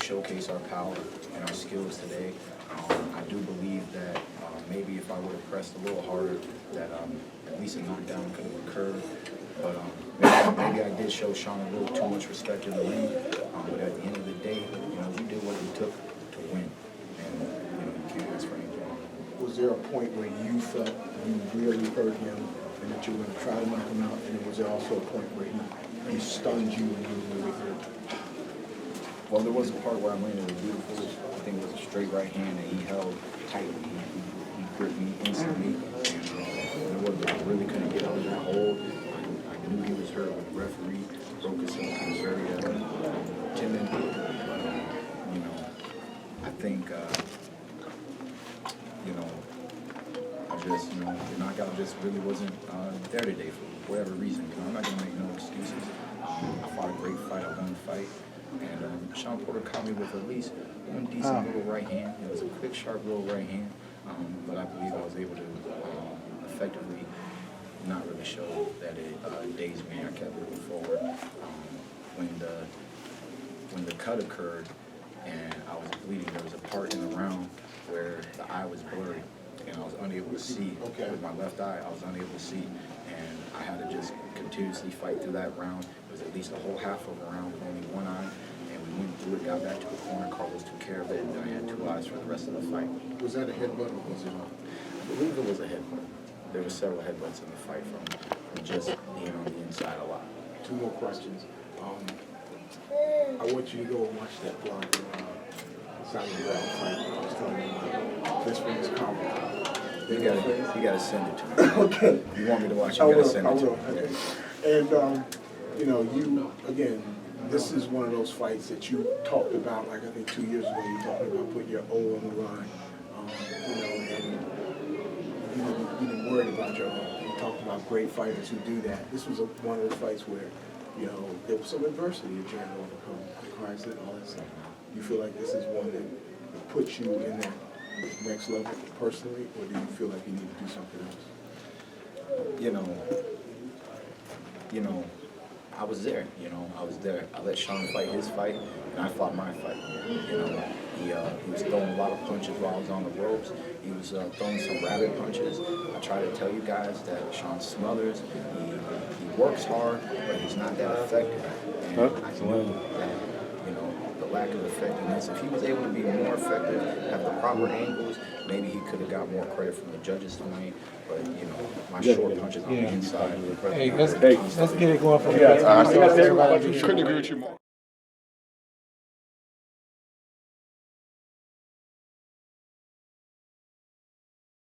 showcase our power and our skills today. I do believe that maybe if I would have pressed a little harder, that at least a knockdown could have occurred. But maybe I did show Shawn a little too much respect in the ring. But at the end of the day, we did what it took to win, and you can't ask for anything more. Was there a point where you felt you really hurt him and that you were going to try to knock him out? And was there also a point where he stunned you and you were really hurt? Well, there was a part where I landed a beautiful, I think it was a straight right hand that he held tightly. He gripped me instantly, and I really couldn't get under that hold. I knew he was hurt, but the referee broke us up. He was very timid. But, I think, the knockout just really wasn't there today for whatever reason. I'm not going to make no excuses. I fought a great fight. I won the fight. And Shawn Porter caught me with at least one decent little right hand. It was a quick, sharp little right hand. But I believe I was able to effectively not really show that it dazed me. I kept moving forward. When the cut occurred and I was bleeding, there was a part in the round where the eye was blurry and I was unable to see. With my left eye, I was unable to see. And I had to just continuously fight through that round. It was at least a whole half of a round with only one eye. And we went through it, got back to the corner. Carlos took care of it, and then I had two eyes for the rest of the fight. Was that a headbutt or was it not? I believe it was a headbutt. There were several headbutts in the fight from just being on the inside a lot. Two more questions. I want you to go and watch that vlog fight. I was telling you this one is common. You gotta send it to me. Okay. You want me to watch it? You gotta send it to me. And you again, this is one of those fights that you talked about. Like I think 2 years ago, you talked about putting your O on the line. And you didn't worry about your O. You talked about great fighters who do that. This was one of those fights where there was some adversity that you had to overcome, the crisis, all that stuff. You feel like this is one that puts you in that next level personally, or do you feel like you need to do something else? I was there. I was there. I let Shawn fight his fight, and I fought my fight. He was throwing a lot of punches while I was on the ropes. He was throwing some rabbit punches. I try to tell you guys that Shawn smothers. He works hard, but he's not that effective. And I knew that, the lack of effectiveness. If he was able to be more effective, have the proper angles, maybe he could have got more credit from the judges tonight. But my short punches on the inside. Hey, let's get it going from here. Couldn't agree with you more.